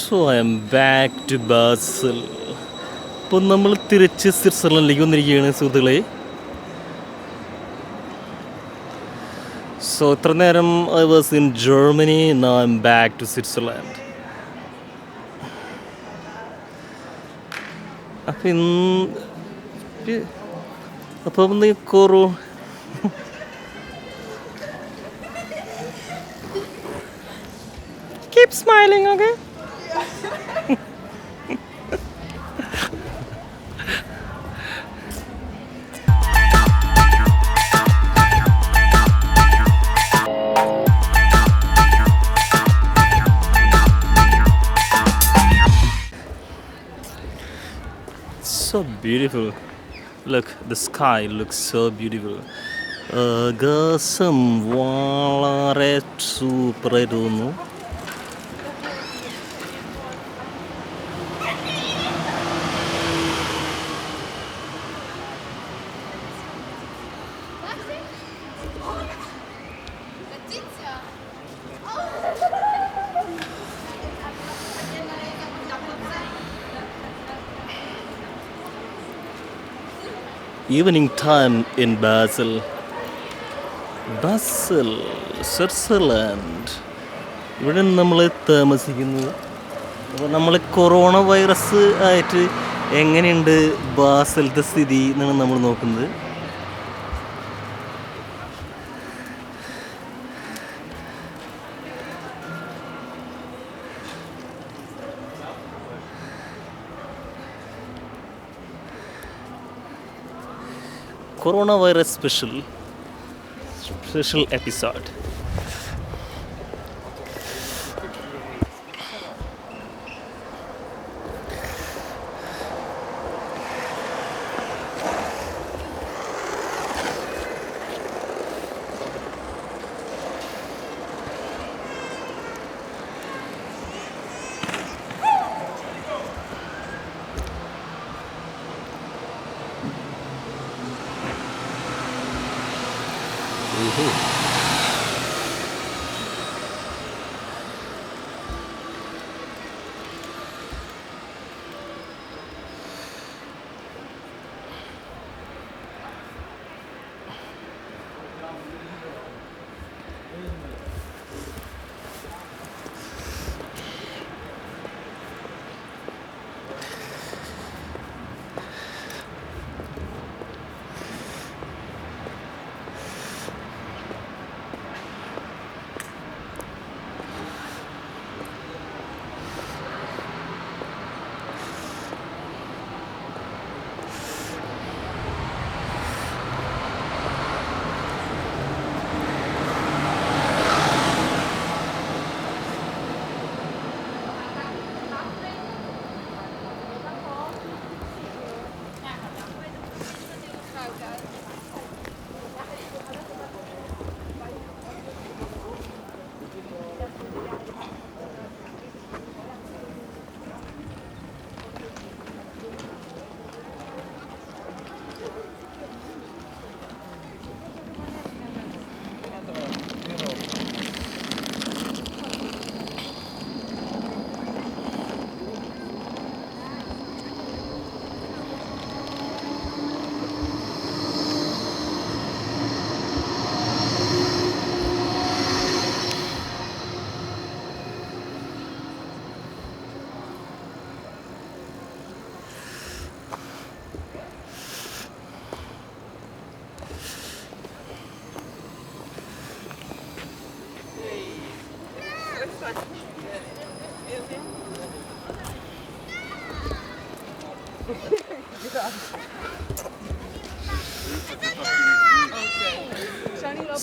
So I am back to Basel. ഇപ്പോൾ നമ്മൾ തിരിച്ച് സ്വിറ്റ്സർലൻഡിലേക്ക് വന്നിരിക്കുകയാണ് സുഹൃത്തുക്കളെ. So ഇത്ര നേരം I was in Germany, now I'm back to Switzerland. അപ്പം നീ Koru keep smiling, okay? So beautiful. Look, the sky looks so beautiful. ആകാശം വളരെ സൂപ്പറായിട്ട് തോന്നുന്നു. Evening time in Basel, Switzerland. ഇവിടെ നമ്മൾ താമസിക്കുന്നത്. അപ്പോൾ നമ്മൾ കൊറോണ വൈറസ് ആയിട്ട് എങ്ങനെയുണ്ട് ബാസലത്തെ സ്ഥിതി എന്നാണ് നമ്മൾ നോക്കുന്നത്. Coronavirus special episode.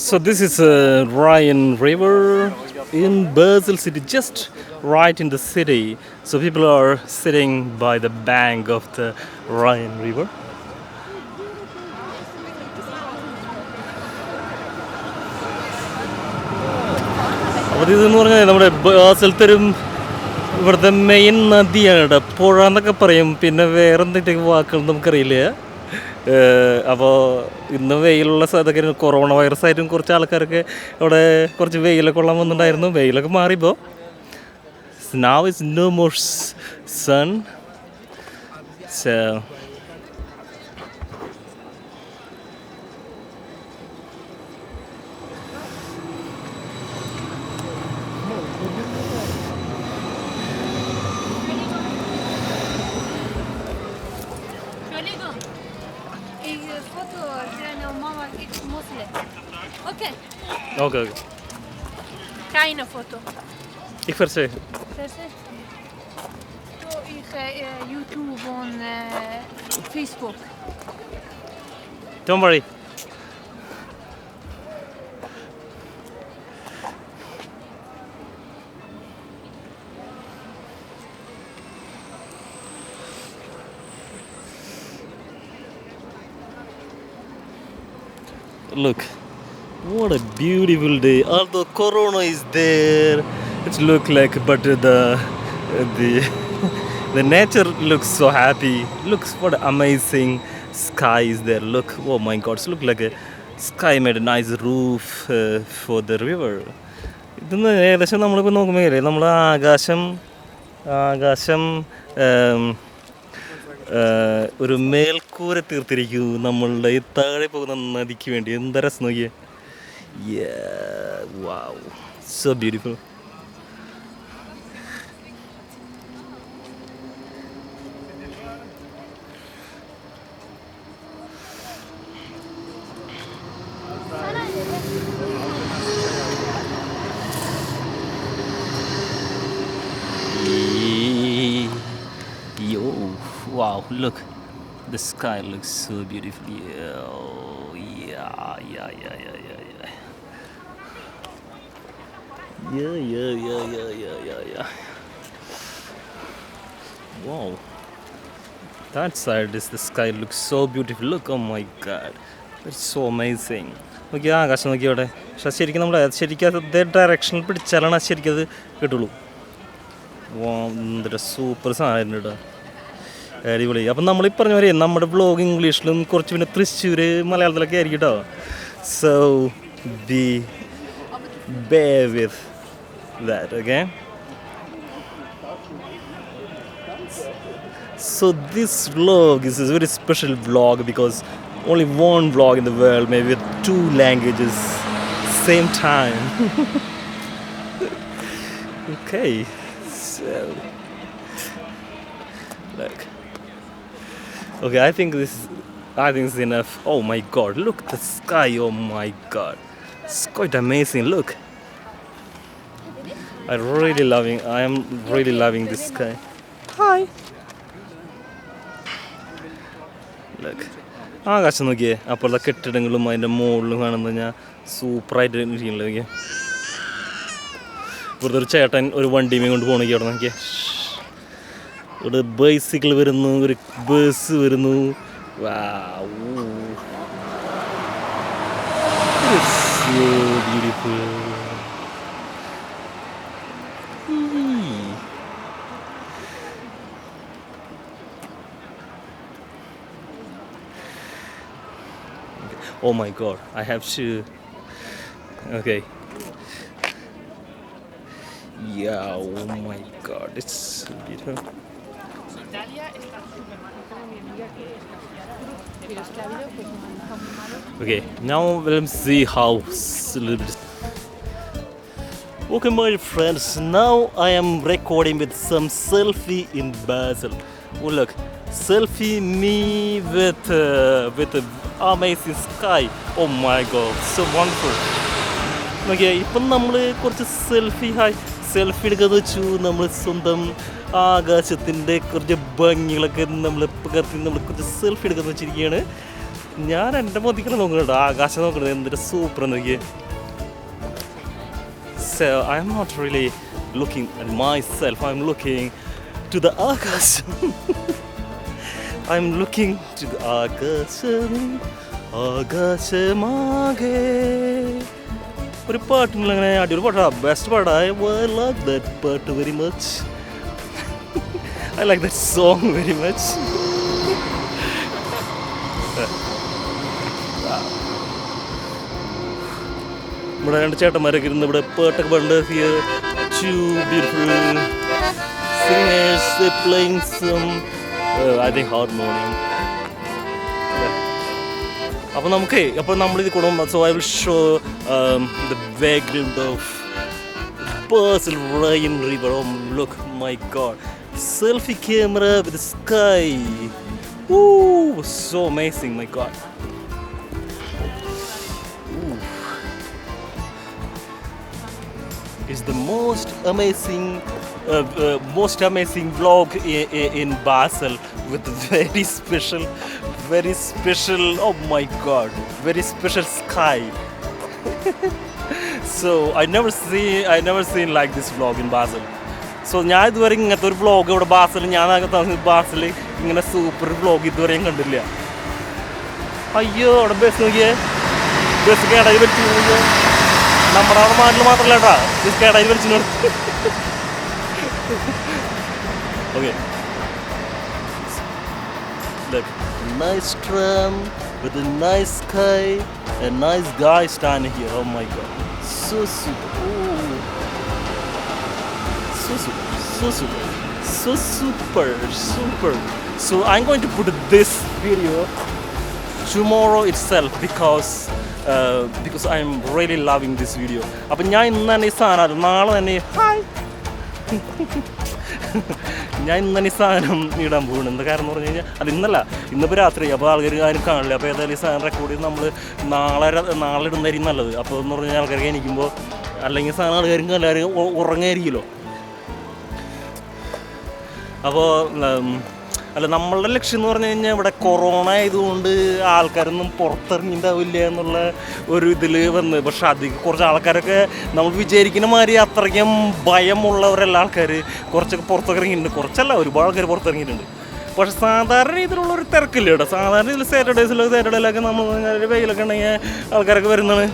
So this is a Rhine River in Basel city, just right in the city. So people are sitting by the bank of the Rhine River. അപ്പോൾ ഇതെന്ന് പറഞ്ഞാൽ നമ്മുടെ ബാസലത്തെ ഇവിടുത്തെ മെയിൻ നദിയാണ്. പുഴ എന്നൊക്കെ പറയും, പിന്നെ വേറെ എന്തെങ്കിലും വാക്കുകൾ നമുക്കറിയില്ല. അപ്പോൾ ഇന്ന് വെയിലുള്ള സ്ഥലത്തൊക്കെ കൊറോണ വൈറസായിട്ടും കുറച്ച് ആൾക്കാരൊക്കെ അവിടെ കുറച്ച് വെയിലൊക്കെ കൊള്ളാൻ വന്നിട്ടുണ്ടായിരുന്നു. വെയിലൊക്കെ മാറിയപ്പോൾ now it's no more sun. So Okay. okay. Keine Foto. Ik verstehe. Verstehe? So, YouTube und Facebook. Don't worry. Look, what a beautiful day. Although Corona is there, it look like, but the the nature looks so happy. Looks what amazing sky is there. Look, oh my God, it look like a sky made a nice roof for the river. ഇതൊന്ന് ഏകദേശം നമ്മളിപ്പോൾ നോക്കുമ്പോൾ നമ്മൾ ആകാശം ഒരു മേൽക്കൂര തീർത്തിരിക്കൂ നമ്മളുടെ ഈ താഴെ പോകുന്ന നദിക്ക് വേണ്ടി. എന്താ രസം നോക്കിയേ. Wow, so beautiful. Yo, wow, look, the sky looks so beautiful. Oh, yeah. Wow, that side is the sky looks so beautiful. Look, oh my God, it's so amazing. നോക്കിയാൽ ആകാശം നോക്കിയോടെ. പക്ഷെ ശരിക്കും നമ്മൾ ശരിക്കും അതേ ഡയറക്ഷനിൽ പിടിച്ചാലാണ് ശരിക്കും അത് കിട്ടുള്ളൂ. എന്തൊരു സൂപ്പർ സാധനം കേട്ടോ, അടിപൊളി. അപ്പം നമ്മൾ ഈ പറഞ്ഞ പോലെ നമ്മുടെ വ്ളോഗ് ഇംഗ്ലീഷിലും കുറച്ച് പിന്നെ തൃശ്ശൂർ മലയാളത്തിലൊക്കെ ആയിരിക്കും കേട്ടോ. So B bear with that, okay? So this vlog is a very special vlog because only one vlog in the world, maybe with 2 languages, same time. Okay, so look. Okay, I think this is enough. Oh my God, look the sky. Oh my God, it's quite amazing. Look, I am really loving this sky. Hi. Look, ആകാശം നോക്കിയേ. അപ്പോഴത്തെ കെട്ടിടങ്ങളും അതിൻ്റെ മുകളിലും കാണുന്നത് ഞാൻ സൂപ്പറായിട്ട് ഇരിക്കണല്ലോ. നോക്കിയേ, ഇവിടുത്തെ ഒരു ചേട്ടൻ ഒരു വണ്ടിമേ കൊണ്ട് പോകണമെങ്കിൽ അവിടെ നോക്കിയേ. ഇവിടെ ബൈസിക്കിൾ വരുന്നു, ഒരു ബസ് വരുന്നു. Wow, it's so beautiful. Oh my God, I have to. Okay. Yeah, oh my God, it's so beautiful. Okay, now let's see how. Okay, my friends, now I am recording with some selfie in Basel. Oh look, selfie me with amazing sky. Oh my God, so wonderful. Okay, ഇപ്പം നമ്മൾ കുറച്ച് selfie എടുക്കാന്ന് വെച്ചു. നമ്മൾ സ്വന്തം ആകാശത്തിൻ്റെ കുറച്ച് ഭംഗികളൊക്കെ നമ്മൾ പകർത്തി നമ്മൾ കുറച്ച് സെൽഫി എടുക്കാന്ന് വെച്ചിരിക്കുകയാണ്. ഞാൻ എൻ്റെ മതിക്കണം നോക്കുന്നുണ്ട്, ആകാശം നോക്കുന്നത് എന്തൊരു സൂപ്പർ നോക്കിയേ. So I am not really looking at myself, I am looking to the ആകാശം. I am looking to the ആകാശം, ആകാശമാകെ. ഒരു പാട്ടുള്ള അങ്ങനെ അടിപൊളി പാട്ടാണ്, ബെസ്റ്റ് പാട്ടാണ്. I like that part very much. I like that song very much. ഇവിടെ രണ്ട് ചേട്ടന്മാരൊക്കെ ഇരുന്ന് ഇവിടെ പാട്ടൊക്കെ പാടുന്നത്. Too beautiful. singers playing some, I think, harmonium. അപ്പോൾ നമ്മളിത് കൊടുക്കും. So I will show the background of Basel River. Oh, look, my God. Selfie camera with the sky. Ooh, so amazing, my God. Ooh. It's the most amazing vlog in Basel with very special, oh my God, very special sky. So I never seen like this vlog in Basel. So ഞാൻ ഇതുവരെ ഇങ്ങനത്തെ ഒരു vlog ഇവിടെ ബാസിൽ ഇങ്ങനെ super vlog ഇതുവരെയും കണ്ടില്ല. അയ്യോ അവിടെ ബസ് നോക്കിയേ, ബസ് കേടായി വലിച്ചു നോക്കിയോ. നമ്മുടെ അവിടെ നാട്ടിൽ മാത്രമല്ല കേട്ടാ ബസ് കേടായി വലിച്ചു നോക്കി. Okay, nice tram with a nice sky, a nice guy standing here. Oh my God, so super. Ooh. So super. So I'm going to put this video tomorrow itself because I'm really loving this video. അപ്പോൾ ഞാൻ ഇന്ന് തന്നെ ഈ സാധനം നാളെ തന്നെ ഞാൻ ഇന്ന് തന്നെ ഈ സാധനം ഇടാൻ പോകുന്നു. എന്താ കാരണം എന്ന് പറഞ്ഞു കഴിഞ്ഞാൽ അത് ഇന്നല്ല, ഇന്നിപ്പോൾ രാത്രി. അപ്പോൾ ആൾക്കാർ ആരും കാണില്ല. അപ്പോൾ ഏതായാലും ഈ സാധനം റെക്കോർഡ് ചെയ്ത് നമ്മൾ നാളെ ഇടുന്നതായിരിക്കും നല്ലത്. അപ്പോൾ എന്ന് പറഞ്ഞാൽ ആൾക്കാർക്ക് എനിക്കുമ്പോൾ അല്ലെങ്കിൽ സാധനം ആൾക്കാർക്ക് എല്ലാവരും ഉറങ്ങായിരിക്കുമല്ലോ. അപ്പോൾ അല്ല, നമ്മളുടെ ലക്ഷ്യം എന്ന് പറഞ്ഞു കഴിഞ്ഞാൽ ഇവിടെ കൊറോണ ആയതുകൊണ്ട് ആൾക്കാരൊന്നും പുറത്തിറങ്ങിണ്ടാവില്ല എന്നുള്ള ഒരു ഇതിൽ വന്ന്. പക്ഷെ കുറച്ച് ആൾക്കാരൊക്കെ നമ്മൾ വിചാരിക്കുന്ന മാതിരി അത്രയ്ക്കും ഭയമുള്ളവരെല്ലാം ആൾക്കാർ കുറച്ചൊക്കെ പുറത്തൊക്കെ ഇറങ്ങിയിട്ടുണ്ട്. കുറച്ചല്ല, ഒരുപാട് ആൾക്കാർ പുറത്തിറങ്ങിയിട്ടുണ്ട്. പക്ഷെ സാധാരണ രീതിയിലുള്ളൊരു തിരക്കില്ല കേട്ടോ. സാധാരണ രീതിയിൽ സാറ്റർഡേയിലൊക്കെ നമ്മൾ വെയിലൊക്കെ ഉണ്ടെങ്കിൽ ആൾക്കാരൊക്കെ വരുന്നതാണ്.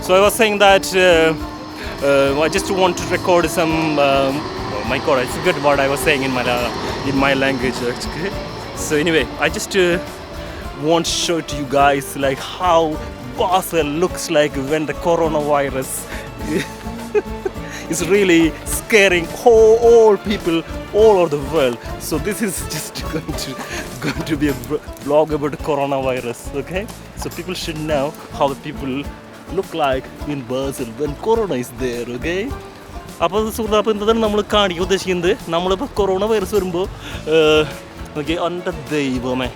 So I was saying that I just want to record some my God, it's good what I was saying in Malayalam, in my language actually. So anyway, I just want to show to you guys like how Basel looks like when the coronavirus is really scaring all people all over the world. So this is just going to be a vlog about the coronavirus, okay? So people should know how the people look like in Basel when corona is there, okay? അപ്പോൾ സുഹൃത്ത്, അപ്പോൾ എന്താണ് നമ്മൾ കാണിക്കാൻ ഉദ്ദേശിക്കുന്നത്? നമ്മളിപ്പോൾ corona virus വരുമ്പോൾ okay, എൻ്റെ ദൈവമേ,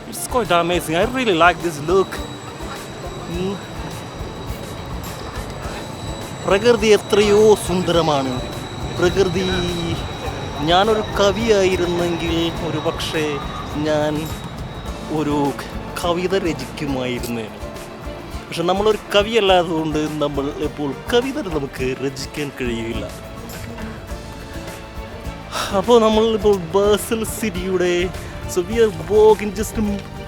it's quite amazing. I really like this look. പ്രകൃതി എത്രയോ സുന്ദരമാണ്. പ്രകൃതി, ഞാനൊരു കവിയായിരുന്നെങ്കിൽ ഒരു പക്ഷേ ഞാൻ ഒരു കവിത രചിക്കുമായിരുന്നേനെ. പക്ഷെ നമ്മളൊരു കവിയല്ലാത്തതുകൊണ്ട് നമ്മൾ ഇപ്പോൾ കവിത നമുക്ക് രചിക്കാൻ കഴിയില്ല. അപ്പോൾ നമ്മളിപ്പോൾ ബാസൽ സിറ്റിയുടെ so we are walking just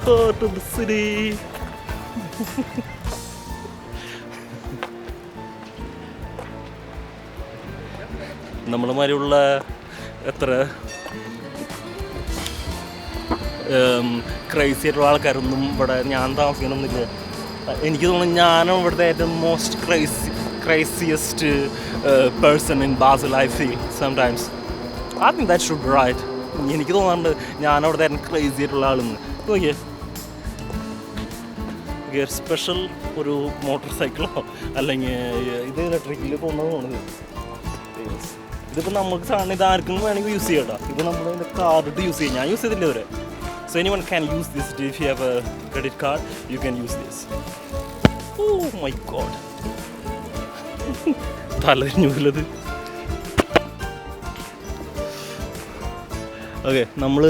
heart of the city. നമ്മളെ മാതിരിയുള്ള എത്ര ക്രൈസി ആയിട്ടുള്ള ആൾക്കാരൊന്നും ഇവിടെ ഞാൻ താമസിക്കണമെന്നില്ല. എനിക്ക് തോന്നുന്നു ഞാനും ഇവിടുത്തെ ഏറ്റവും most craziest person in Basel I feel sometimes. I think that should be right. എനിക്ക് തോന്നാറുണ്ട് ഞാനവിടുത്തെ ഏറ്റവും ക്രൈസി ആയിട്ടുള്ള ആളെന്ന്. നോക്കിയേ, സ്പെഷ്യൽ ഒരു മോട്ടോർ സൈക്കിളോ അല്ലെങ്കിൽ ഇത് ഇലക്ട്രിക്കിൽ പോകുന്നതാണ്. ഇതിപ്പോൾ നമുക്ക് സാധനം ഇത് ആർക്കും വേണമെങ്കിൽ യൂസ് ചെയ്യാം കേട്ടോ. ഇത് നമ്മൾ അതിൻ്റെ കാർഡിട്ട് യൂസ് ചെയ്യും. ഞാൻ യൂസ് ചെയ്തില്ല ഇതുവരെ. So anyone can use this. If you have a credit card, you can use this. Oh my God. തലഞ്ഞുള്ളത്. ഓക്കെ, നമ്മൾ